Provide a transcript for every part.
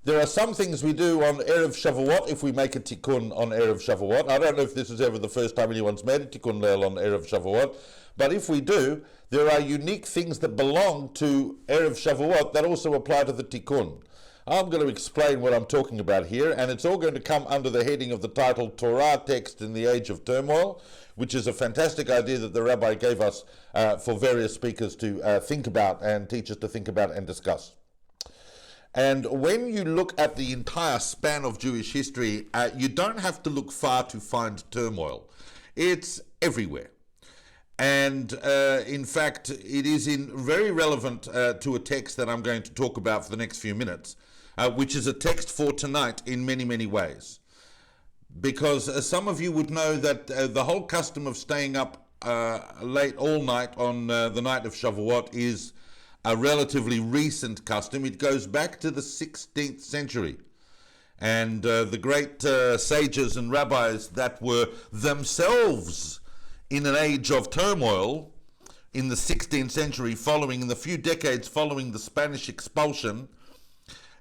There are some things we do on erev Shavuot if we make a tikkun on erev Shavuot. I don't know if this is ever the first time anyone's made a tikkun leil on erev Shavuot, but if we do, there are unique things that belong to erev Shavuot that also apply to the tikkun. I'm going to explain what I'm talking about here, and it's all going to come under the heading of the title Torah Text in the Age of Turmoil, which is a fantastic idea that the rabbi gave us for various speakers to think about and teach us to think about and discuss. And when you look at the entire span of Jewish history, you don't have to look far to find turmoil. It's everywhere. And in fact, it is very relevant to a text that I'm going to talk about for the next few minutes, which is a text for tonight in many, many ways. Because some of you would know that the whole custom of staying up late all night on the night of Shavuot is a relatively recent custom. It goes back to the 16th century. And the great sages and rabbis that were themselves in an age of turmoil in the 16th century, in the few decades following the Spanish expulsion,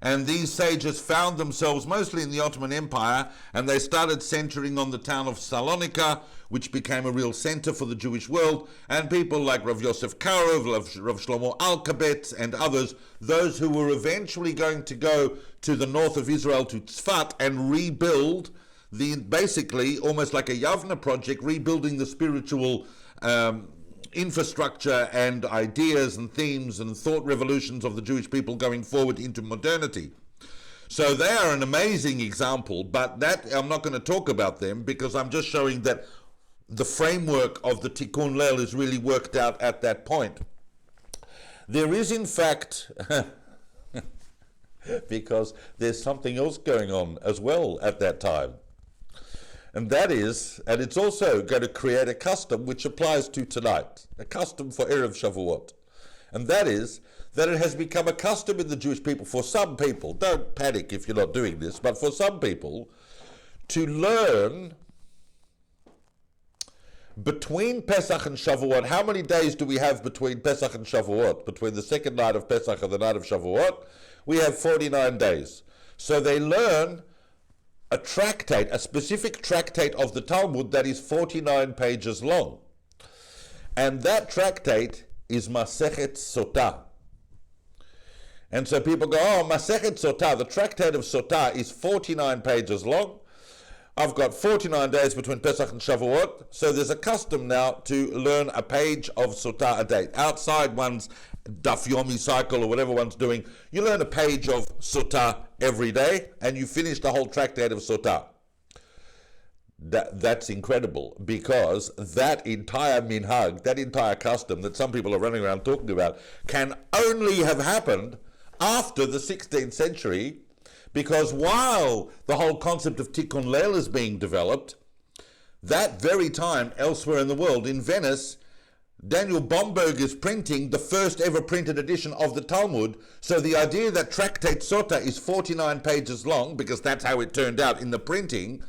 and these sages found themselves mostly in the Ottoman Empire, and they started centering on the town of Salonika, which became a real center for the Jewish world, and people like Rav Yosef Karo, Rav Shlomo Alkabetz, and others, those who were eventually going to go to the north of Israel, to Tzfat, and rebuild basically almost like a Yavna project, rebuilding the spiritual infrastructure and ideas and themes and thought revolutions of the Jewish people going forward into modernity. So they are an amazing example, but that I'm not going to talk about them because I'm just showing that the framework of the Tikkun Leil is really worked out at that point. There is in fact, because there's something else going on as well at that time. And that is, and it's also going to create a custom which applies to tonight, a custom for erev Shavuot. And that is that it has become a custom in the Jewish people, for some people, don't panic if you're not doing this, but for some people, to learn between Pesach and Shavuot. How many days do we have between Pesach and Shavuot? Between the second night of Pesach and the night of Shavuot, we have 49 days. So they learn a tractate, a specific tractate of the Talmud that is 49 pages long. And that tractate is Masechet Sotah. And so people go, oh, Masechet Sotah, the Tractate of Sotah is 49 pages long. I've got 49 days between Pesach and Shavuot, so there's a custom now to learn a page of Sotah a day. Outside one's Daf Yomi cycle or whatever one's doing, you learn a page of Sotah every day, and you finish the whole Tractate of Sotah. That's incredible, because that entire minhag, that entire custom that some people are running around talking about, can only have happened after the 16th century, because while the whole concept of Tikkun Leil is being developed, that very time elsewhere in the world, in Venice, Daniel Bomberg is printing the first ever printed edition of the Talmud. So the idea that Tractate Sotah is 49 pages long, because that's how it turned out in the printing,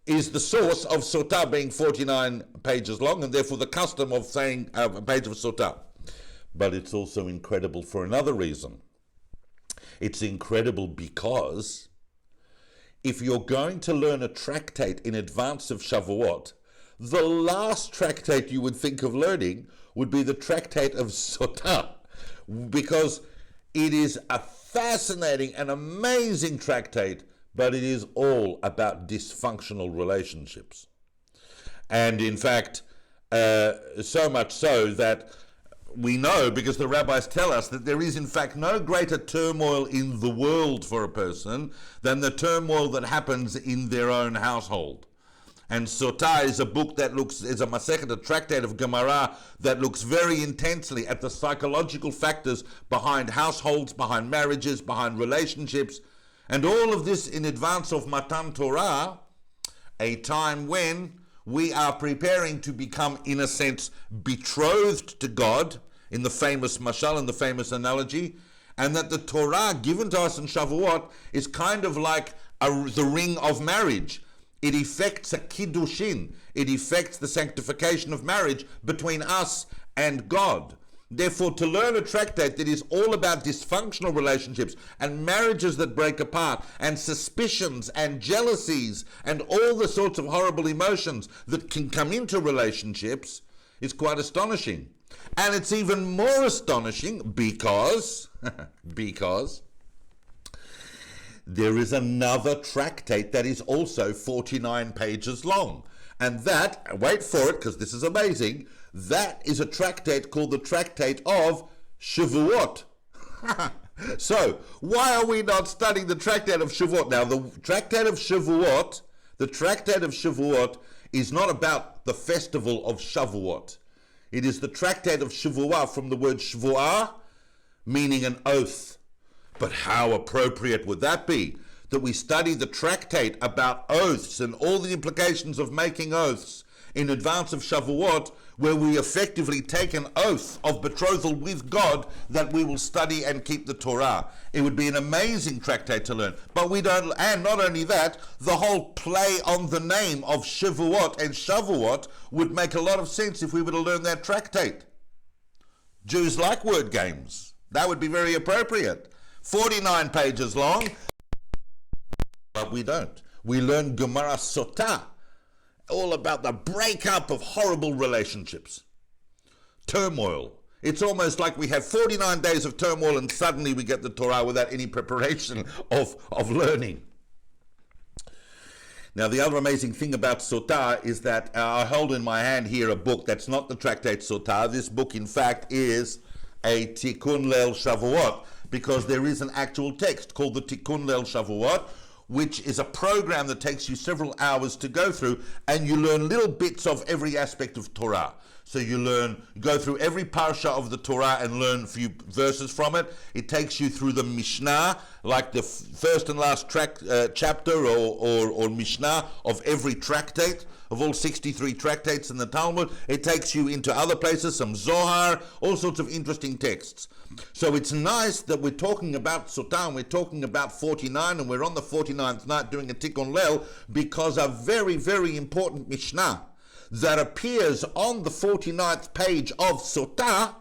is the source of Sotah being 49 pages long, and therefore the custom of saying a page of Sotah. But it's also incredible for another reason. It's incredible because if you're going to learn a tractate in advance of Shavuot, the last tractate you would think of learning would be the Tractate of Sotah, because it is a fascinating and amazing tractate, but it is all about dysfunctional relationships. And in fact, so much so that we know, because the rabbis tell us, that there is in fact no greater turmoil in the world for a person than the turmoil that happens in their own household. And Sotah is a book that is a Masechet, a tractate of Gemara that looks very intensely at the psychological factors behind households, behind marriages, behind relationships, and all of this in advance of Matan Torah, a time when we are preparing to become, in a sense, betrothed to God, in the famous mashal, in the famous analogy, and that the Torah given to us in Shavuot is kind of like the ring of marriage. It effects a kiddushin. It effects the sanctification of marriage between us and God. Therefore, to learn a tractate that is all about dysfunctional relationships and marriages that break apart and suspicions and jealousies and all the sorts of horrible emotions that can come into relationships is quite astonishing. And it's even more astonishing because there is another tractate that is also 49 pages long. And that, wait for it because this is amazing, that is a tractate called the Tractate of Shavuot. So, why are we not studying the Tractate of Shavuot? Now, the Tractate of Shavuot is not about the festival of Shavuot. It is the Tractate of Shavuot from the word Shavuah, meaning an oath. But how appropriate would that be? That we study the tractate about oaths and all the implications of making oaths in advance of Shavuot, where we effectively take an oath of betrothal with God that we will study and keep the Torah. It would be an amazing tractate to learn. But we don't, and not only that, the whole play on the name of Shavuot and Shavuot would make a lot of sense if we were to learn that tractate. Jews like word games. That would be very appropriate. 49 pages long, but we don't. We learn Gemara Sotah, all about the breakup of horrible relationships. Turmoil. It's almost like we have 49 days of turmoil and suddenly we get the Torah without any preparation of learning. Now, the other amazing thing about Sotah is that I hold in my hand here a book that's not the Tractate Sotah. This book, in fact, is a Tikkun Leil Shavuot, because there is an actual text called the Tikkun Leil Shavuot, which is a program that takes you several hours to go through, and you learn little bits of every aspect of Torah. So you go through every parsha of the Torah and learn a few verses from it. It takes you through the Mishnah, like the first and last chapter or Mishnah of every tractate, of all 63 tractates in the Talmud. It takes you into other places, some Zohar, all sorts of interesting texts. So it's nice that we're talking about Sotah, and we're talking about 49, and we're on the 49th night doing a Tikkun Leil, because a very, very important Mishnah that appears on the 49th page of Sotah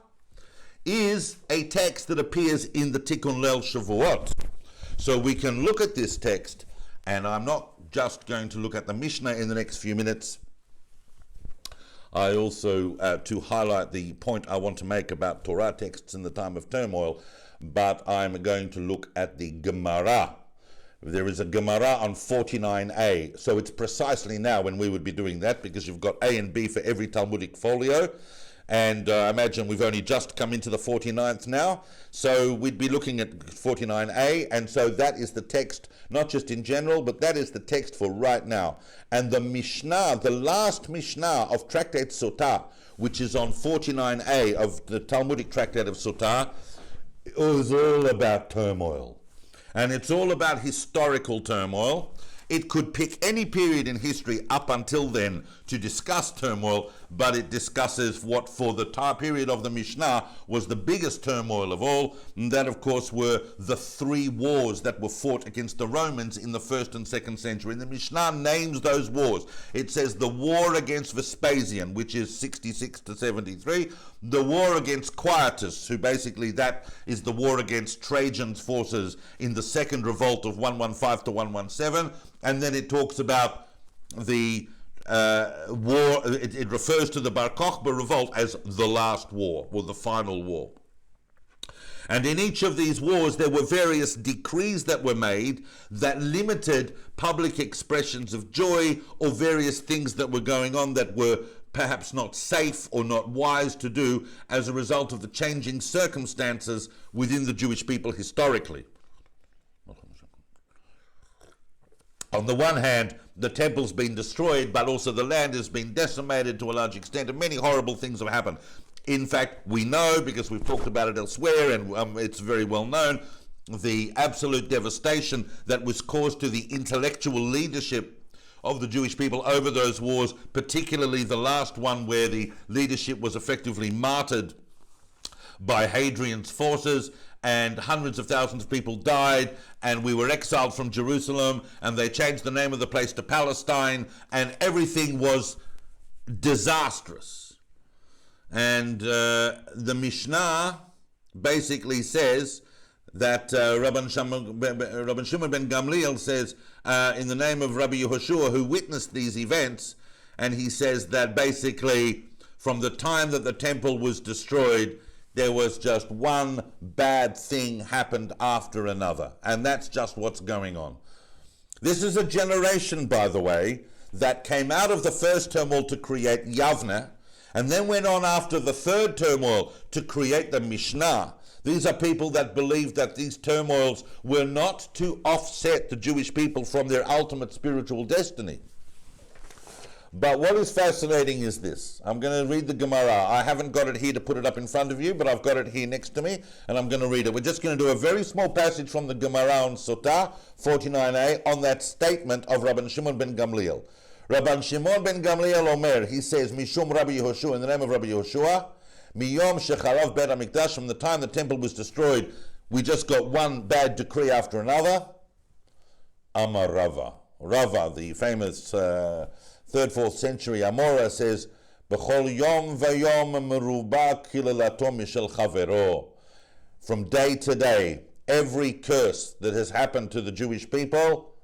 is a text that appears in the Tikkun Leil Shavuot. So we can look at this text, and I'm not just going to look at the Mishnah in the next few minutes. I also, to highlight the point I want to make about Torah texts in the time of turmoil, but I'm going to look at the Gemara. There is a Gemara on 49a, so it's precisely now when we would be doing that, because you've got A and B for every Talmudic folio, and I imagine we've only just come into the 49th now, so we'd be looking at 49a, and so that is the text, not just in general, but that is the text for right now. And the Mishnah, the last Mishnah of Tractate Sotah, which is on 49a of the Talmudic Tractate of Sotah, is all about turmoil. And it's all about historical turmoil. It could pick any period in history up until then to discuss turmoil, but it discusses what for the time period of the Mishnah was the biggest turmoil of all, and that of course were the 3 wars that were fought against the Romans in the 1st and 2nd century. And the Mishnah names those wars. It says the war against Vespasian, which is 66 to 73, the war against Quietus, who basically that is the war against Trajan's forces in the second revolt of 115 to 117, and then it talks about the war, it refers to the Bar Kokhba revolt as the last war, or the final war. And in each of these wars, there were various decrees that were made that limited public expressions of joy, or various things that were going on that were perhaps not safe or not wise to do as a result of the changing circumstances within the Jewish people historically. On the one hand, the temple's been destroyed, but also the land has been decimated to a large extent, and many horrible things have happened. In fact, we know, because we've talked about it elsewhere, and it's very well known, the absolute devastation that was caused to the intellectual leadership of the Jewish people over those wars, particularly the last one where the leadership was effectively martyred by Hadrian's forces, and hundreds of thousands of people died, and we were exiled from Jerusalem, and they changed the name of the place to Palestine, and everything was disastrous. And the Mishnah basically says that Rabban Shimon ben Gamliel says, in the name of Rabbi Yehoshua, who witnessed these events, and he says that basically from the time that the temple was destroyed, there was just one bad thing happened after another. And that's just what's going on. This is a generation, by the way, that came out of the first turmoil to create Yavne, and then went on after the third turmoil to create the Mishnah. These are people that believed that these turmoils were not to offset the Jewish people from their ultimate spiritual destiny. But what is fascinating is this. I'm going to read the Gemara. I haven't got it here to put it up in front of you, but I've got it here next to me, and I'm going to read it. We're just going to do a very small passage from the Gemara on Sotah 49a on that statement of Rabban Shimon ben Gamliel. Rabban Shimon ben Gamliel Omer, he says, Mishum Rabbi Yehoshua, in the name of Rabbi Yehoshua, Miyom Shecharav Bet HaMikdash, from the time the temple was destroyed, we just got one bad decree after another. Amar Rava. Rava, the famous 3rd, 4th century Amora, says, B'chol yom vayom meruba kilelato mishel chavero. From day to day, every curse that has happened to the Jewish people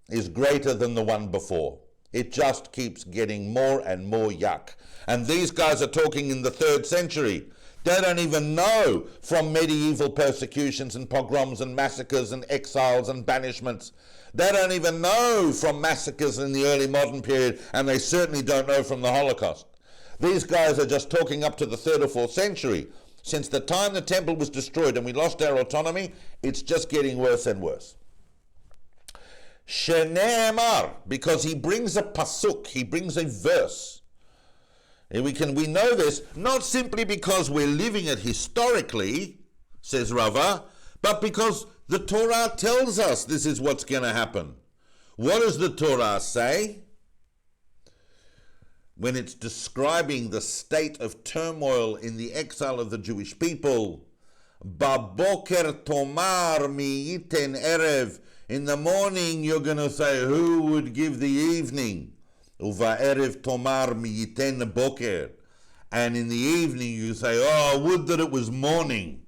is greater than the one before. It just keeps getting more and more yuck. And these guys are talking in the 3rd century. They don't even know from medieval persecutions and pogroms and massacres and exiles and banishments. They don't even know from massacres in the early modern period, and they certainly don't know from the Holocaust. These guys are just talking up to the 3rd or 4th century. Since the time the temple was destroyed and we lost our autonomy, it's just getting worse and worse. Shene'emar, because he brings a pasuk, he brings a verse. We know this not simply because we're living it historically, says Rava, but because the Torah tells us this is what's going to happen. What does the Torah say? When it's describing the state of turmoil in the exile of the Jewish people, Baboker tomar mi yiten erev, in the morning you're going to say, who would give the evening? Uva erev tomar mi yiten boker. And in the evening you say, oh, would that it was morning.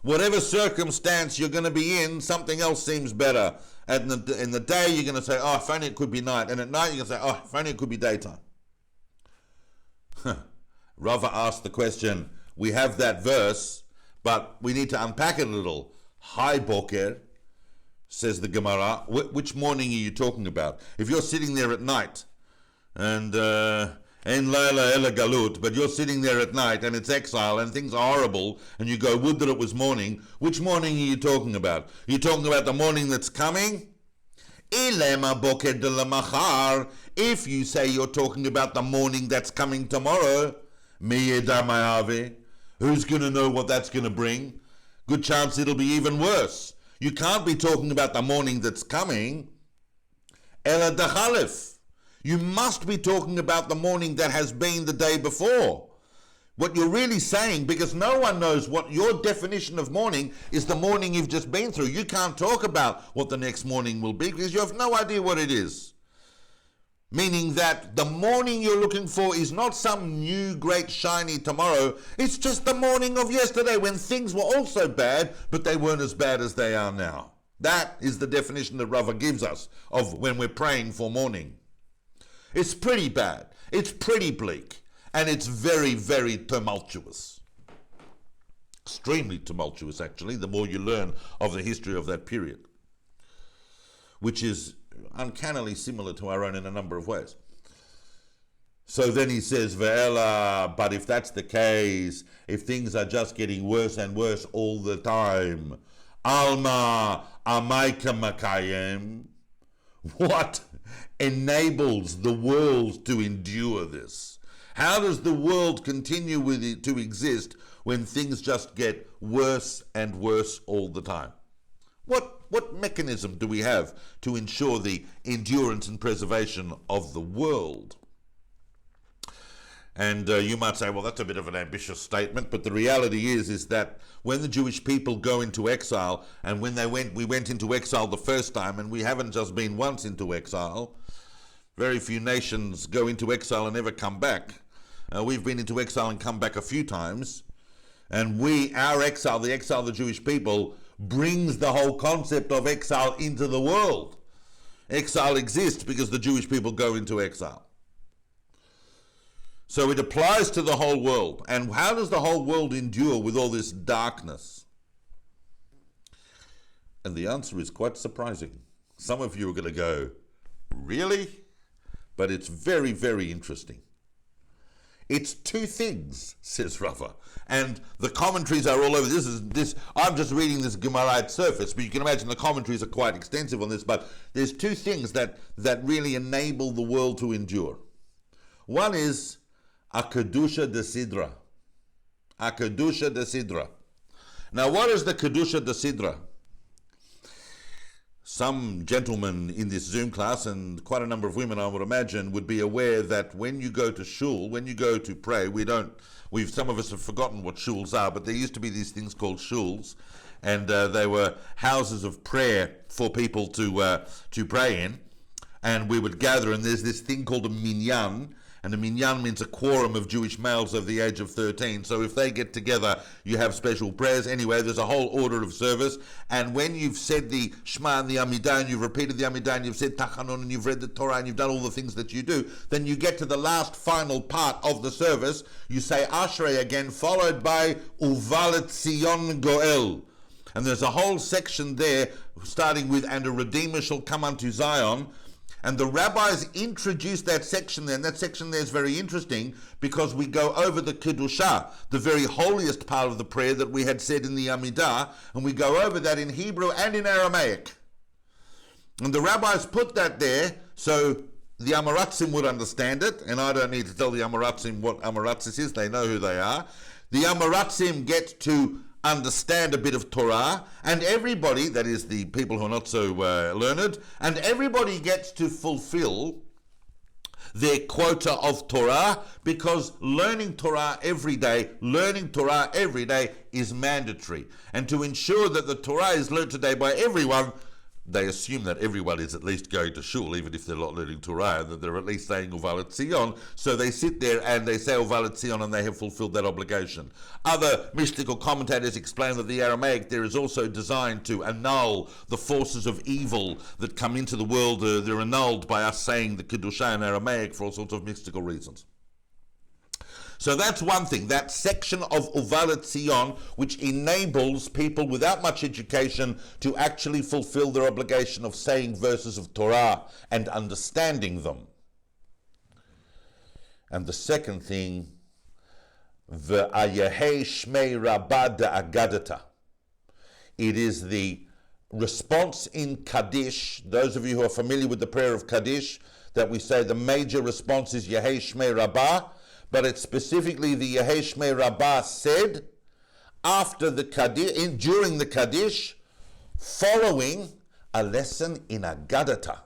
Whatever circumstance you're going to be in, something else seems better. In the day you're going to say, oh, if only it could be night. And at night you're going to say, oh, if only it could be daytime. Rava asked the question, we have that verse, but we need to unpack it a little. Hi boker, says the Gemara. Which morning are you talking about? If you're sitting there at night, and en laila ela galut, but you're sitting there at night and it's exile and things are horrible, and you go, would that it was morning, which morning are you talking about? Are you talking about the morning that's coming? Ilema boker de la machar. If you say you're talking about the morning that's coming tomorrow, mi yedamayavi, who's going to know what that's going to bring? Good chance it'll be even worse. You can't be talking about the morning that's coming. Ela dachalif. You must be talking about the morning that has been the day before. What you're really saying, because no one knows what your definition of morning is, the morning you've just been through. You can't talk about what the next morning will be because you have no idea what it is. Meaning that the morning you're looking for is not some new great shiny tomorrow. It's just the morning of yesterday when things were also bad, but they weren't as bad as they are now. That is the definition that Rava gives us of when we're praying for morning. It's pretty bad. It's pretty bleak. And it's very, very tumultuous. Extremely tumultuous, actually, the more you learn of the history of that period, which is uncannily similar to our own in a number of ways. So then he says, Ve'ela, but if that's the case, if things are just getting worse and worse all the time, Alma Amaika Makayem, what enables the world to endure this? How does the world continue with it to exist when things just get worse and worse all the time? What mechanism do we have to ensure the endurance and preservation of the world? And you might say, well, that's a bit of an ambitious statement, but the reality is that when the Jewish people go into exile, and when we went into exile the first time, and we haven't just been once into exile, very few nations go into exile and never come back. We've been into exile and come back a few times. And our exile, the exile of the Jewish people, brings the whole concept of exile into the world. Exile exists because the Jewish people go into exile. So it applies to the whole world. And how does the whole world endure with all this darkness? And the answer is quite surprising. Some of you are going to go, really? But it's very, very interesting. It's two things, says Rava. And the commentaries are all over. I'm just reading this Gemara at surface, but you can imagine the commentaries are quite extensive on this. But there's two things that really enable the world to endure. One is a Kedusha de Sidra. A Kedusha de Sidra. Now, what is the Kedusha de Sidra? Some gentlemen in this Zoom class, and quite a number of women, I would imagine, would be aware that when you go to shul, when you go to pray, some of us have forgotten what shuls are, but there used to be these things called shuls, and they were houses of prayer for people to pray in, and we would gather, and there's this thing called a minyan, and a minyan means a quorum of Jewish males of the age of 13. So if they get together, you have special prayers. Anyway, there's a whole order of service. And when you've said the Shema and the Amidah, and you've repeated the Amidah, and you've said Tachanun, and you've read the Torah, and you've done all the things that you do, then you get to the last final part of the service. You say Ashrei again, followed by Uvalet Sion Goel. And there's a whole section there, starting with, and a Redeemer shall come unto Zion. And the rabbis introduced that section there, and that section there is very interesting because we go over the Kedusha, the very holiest part of the prayer that we had said in the Amidah, and we go over that in Hebrew and in Aramaic. And the rabbis put that there so the Amaratzim would understand it, and I don't need to tell the Amaratzim what Amaratzis is, they know who they are. The Amaratzim get to understand a bit of Torah, and everybody, that is the people who are not so learned, and everybody gets to fulfill their quota of Torah, because learning Torah every day is mandatory. And to ensure that the Torah is learned today by everyone, they assume that everyone is at least going to shul, even if they're not learning Torah, and that they're at least saying Uvalet Zion. So they sit there and they say Uvalet Zion, and they have fulfilled that obligation. Other mystical commentators explain that the Aramaic there is also designed to annul the forces of evil that come into the world. They're annulled by us saying the Kedusha in Aramaic for all sorts of mystical reasons. So that's one thing, that section of Uvalet Zion, which enables people without much education to actually fulfill their obligation of saying verses of Torah and understanding them. And the second thing, V'ayehei Shmei Rabbah Agadata. It is the response in Kadesh. Those of you who are familiar with the prayer of Kadesh, that we say the major response is Yehei Shmei Rabbah, but it's specifically the Yehei Shmei Rabbah said after the Kadesh, during the Kadesh, following a lesson in Agadata.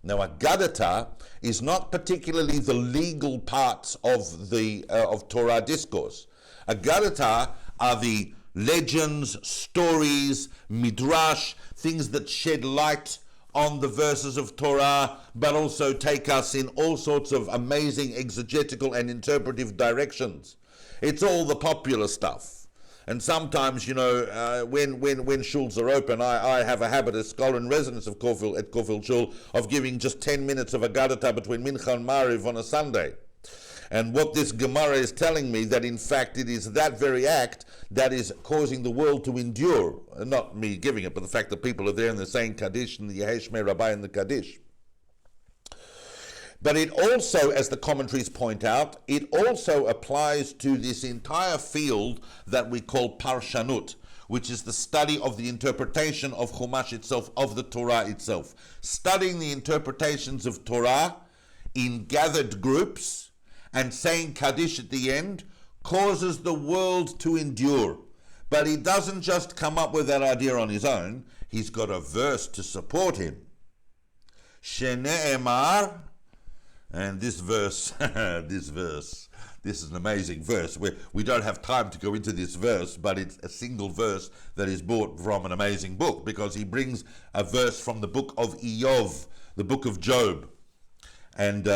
Now, Agadata is not particularly the legal parts of the of Torah discourse. Agadata are the legends, stories, midrash, things that shed light on the verses of Torah, but also take us in all sorts of amazing exegetical and interpretive directions. It's all the popular stuff. And sometimes, when shuls are open, I have a habit as scholar in residence of Caulfield Shule of giving just 10 minutes of Agadata between Mincha and Mariv on a Sunday. And what this Gemara is telling me, that in fact it is that very act that is causing the world to endure. Not me giving it, but the fact that people are there and they're saying Kaddish and the Yehei Shmei Rabbah and the Kaddish. But it also, as the commentaries point out, it also applies to this entire field that we call Parshanut, which is the study of the interpretation of Chumash itself, of the Torah itself. Studying the interpretations of Torah in gathered groups and saying Kaddish at the end causes the world to endure. But he doesn't just come up with that idea on his own. He's got a verse to support him. Shene'emar, and this verse, this is an amazing verse. We don't have time to go into this verse, but it's a single verse that is brought from an amazing book, because he brings a verse from the book of Eov, the book of Job. And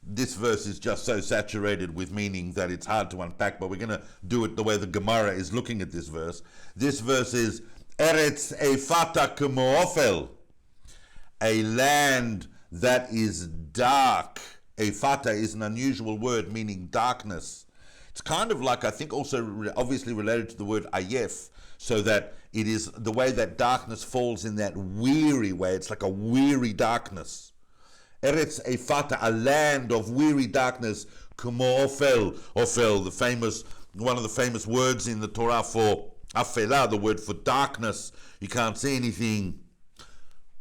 this verse is just so saturated with meaning that it's hard to unpack, but we're going to do it the way the Gemara is looking at this verse. This verse is Eretz Eifata Kemo Ofel, a land that is dark. Eifata is an unusual word meaning darkness. It's kind of like, I think, also obviously related to the word ayef, so that it is the way that darkness falls in that weary way. It's like a weary darkness. Eretz Eifata, a land of weary darkness. Kemo Ofel, Ofel, one of the famous words in the Torah for Afelah, the word for darkness. You can't see anything.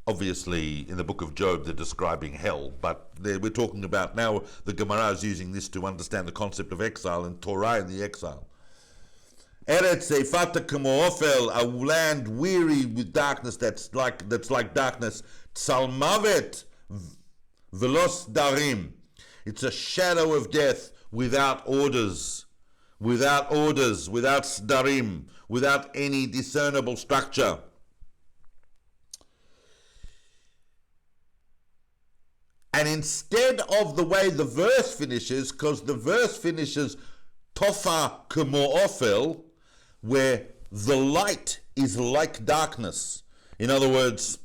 Obviously, in the book of Job, they're describing hell, but we're talking about now, the Gemara is using this to understand the concept of exile and Torah in the exile. Eretz Eifata Kemo Ofel, a land weary with darkness that's like darkness. Tzalmavet Velos Darim. It's a shadow of death without orders, without sdarim, without any discernible structure. And instead of the way the verse finishes, because the verse finishes Tofa Kemo Ofel, where the light is like darkness. In other words,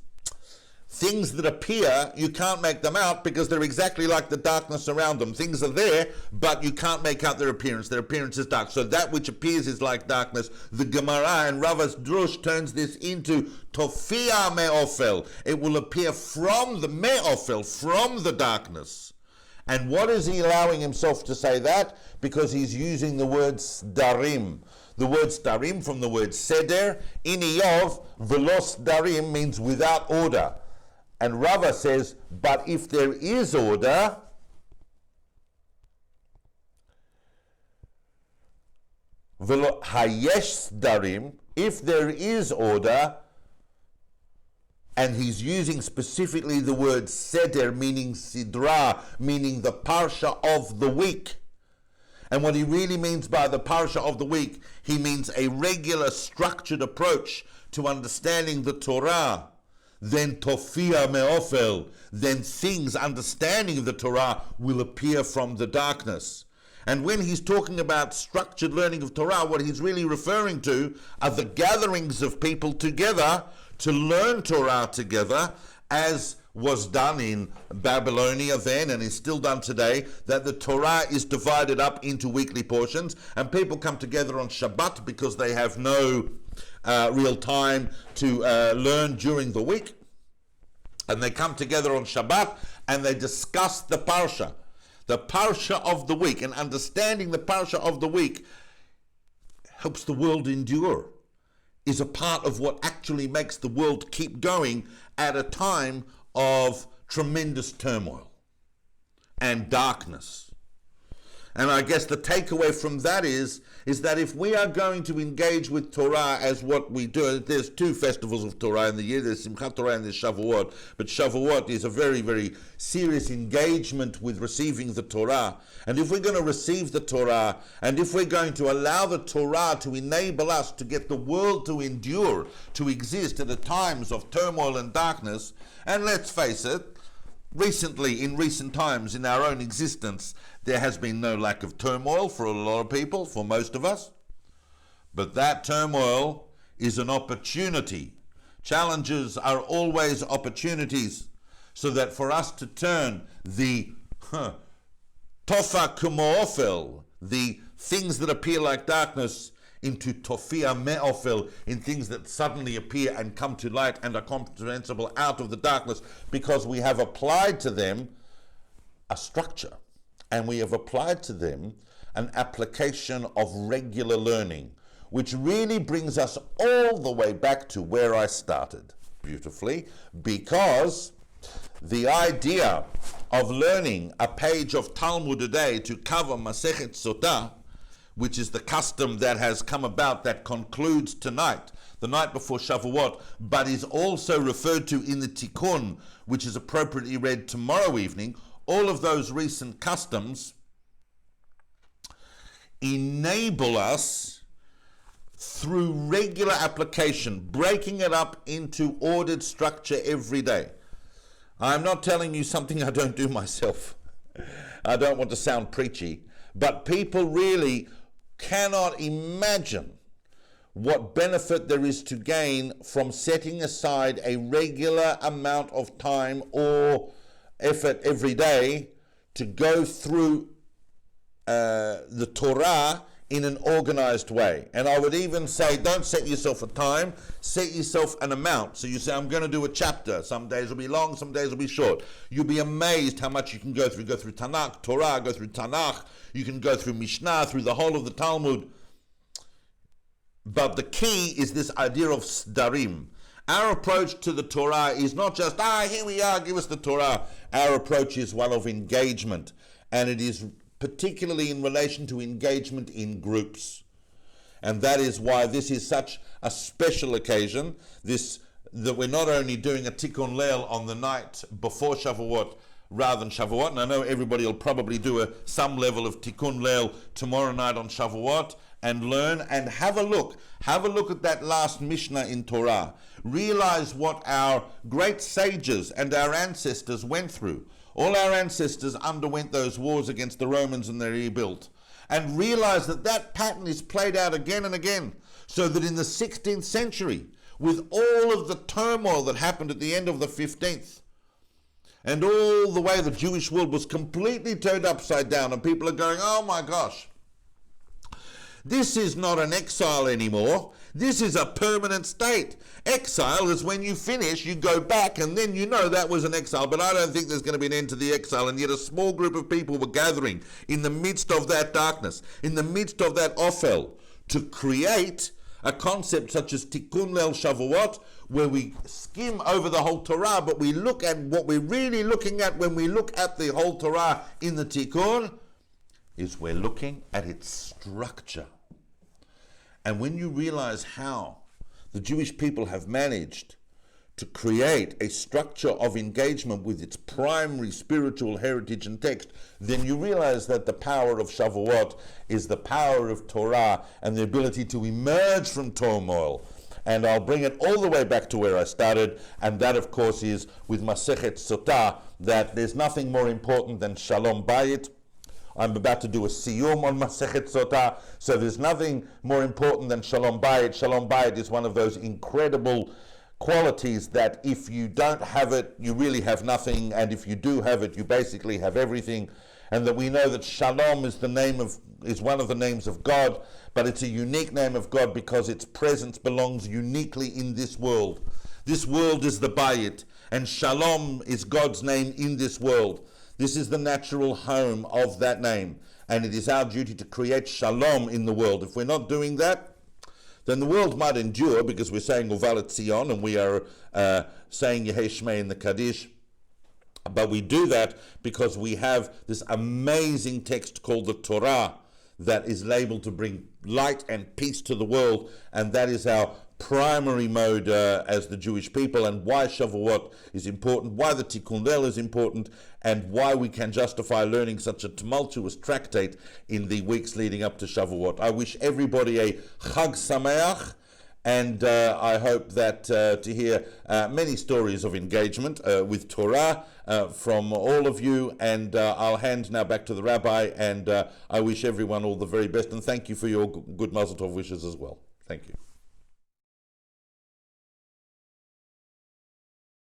things that appear, you can't make them out because they're exactly like the darkness around them. Things are there, but you can't make out their appearance. Their appearance is dark. So that which appears is like darkness. The Gemara and Rava's Drush turns this into Tofia Me'ofel. It will appear from the Me'ofel, from the darkness. And what is he allowing himself to say that? Because he's using the word Sdarim. The word Sdarim from the word Seder. In Iyov, Velos Sdarim means without order. And Rava says, but if there is order, Hayesh Sdarim, if there is order, and he's using specifically the word Seder, meaning Sidra, meaning the Parsha of the week. And what he really means by the Parsha of the week, he means a regular structured approach to understanding the Torah. Then Tofia Me'ofel, then things, understanding of the Torah will appear from the darkness. And when he's talking about structured learning of Torah, what he's really referring to are the gatherings of people together to learn Torah together, as was done in Babylonia then and is still done today, that the Torah is divided up into weekly portions and people come together on Shabbat because they have no real time to learn during the week, and they come together on Shabbat and they discuss the Parsha of the week. And understanding the Parsha of the week helps the world endure, is a part of what actually makes the world keep going at a time of tremendous turmoil and darkness. And I guess the takeaway from that is that if we are going to engage with Torah as what we do, there's two festivals of Torah in the year, there's Simchat Torah and there's Shavuot, but Shavuot is a very, very serious engagement with receiving the Torah. And if we're going to receive the Torah, and if we're going to allow the Torah to enable us to get the world to endure, to exist at the times of turmoil and darkness, and let's face it, in recent times in our own existence, there has been no lack of turmoil for a lot of people, for most of us. But that turmoil is an opportunity. Challenges are always opportunities, so that for us to turn the Tofa Kemo Ofel, the things that appear like darkness, into Tofia Me'ofel, in things that suddenly appear and come to light and are comprehensible out of the darkness, because we have applied to them a structure, and we have applied to them an application of regular learning, which really brings us all the way back to where I started, beautifully, because the idea of learning a page of Talmud a day to cover Masechet Sotah, which is the custom that has come about that concludes tonight, the night before Shavuot, but is also referred to in the Tikkun, which is appropriately read tomorrow evening. All of those recent customs enable us, through regular application, breaking it up into ordered structure every day. I'm not telling you something I don't do myself. I don't want to sound preachy, but people really cannot imagine what benefit there is to gain from setting aside a regular amount of time or effort every day to go through the Torah in an organized way. And I would even say, don't set yourself a time, set yourself an amount. So you say, I'm going to do a chapter. Some days will be long, some days will be short. You'll be amazed how much you can go through. Go through Tanakh, Torah, go through Tanakh. You can go through Mishnah, through the whole of the Talmud. But the key is this idea of sdarim. Our approach to the Torah is not just, here we are, give us the Torah. Our approach is one of engagement. And it is particularly in relation to engagement in groups. And that is why this is such a special occasion, that we're not only doing a Tikkun Leil on the night before Shavuot rather than Shavuot, and I know everybody will probably do some level of Tikkun Leil tomorrow night on Shavuot, and learn and have a look at that last Mishnah in Torah. Realize what our great sages and our ancestors went through. All our ancestors underwent those wars against the Romans and they rebuilt. And realize that pattern is played out again and again. So that in the 16th century, with all of the turmoil that happened at the end of the 15th, and all the way the Jewish world was completely turned upside down, and people are going, oh my gosh, this is not an exile anymore. This is a permanent state. Exile is when you finish, you go back, and then you know that was an exile. But I don't think there's going to be an end to the exile. And yet a small group of people were gathering in the midst of that darkness, in the midst of that offel, to create a concept such as Tikkun Leil Shavuot, where we skim over the whole Torah, but we look at what we're really looking at when we look at the whole Torah in the Tikkun, is we're looking at its structure. And when you realize how the Jewish people have managed to create a structure of engagement with its primary spiritual heritage and text, then you realize that the power of Shavuot is the power of Torah and the ability to emerge from turmoil. And I'll bring it all the way back to where I started, and that of course is with Masechet Sotah, that there's nothing more important than Shalom Bayit. I'm about to do a siyum on Masechet Sotah, so there's nothing more important than Shalom Bayit. Shalom Bayit is one of those incredible qualities that if you don't have it, you really have nothing, and if you do have it, you basically have everything. And that we know that Shalom is one of the names of God, but it's a unique name of God because its presence belongs uniquely in this world. This world is the Bayit, and Shalom is God's name in this world. This is the natural home of that name, and it is our duty to create shalom in the world. If we're not doing that, then the world might endure because we're saying Uvalet Zion and we are saying Yehei Shmei in the Kadesh. But we do that because we have this amazing text called the Torah that is labeled to bring light and peace to the world, and that is our primary mode as the Jewish people, and why Shavuot is important, why the Tikkun Leil is important, and why we can justify learning such a tumultuous tractate in the weeks leading up to Shavuot. I wish everybody a Chag Sameach, and I hope that to hear many stories of engagement with Torah from all of you, and I'll hand now back to the Rabbi, and I wish everyone all the very best, and thank you for your good Mazel Tov wishes as well. Thank you.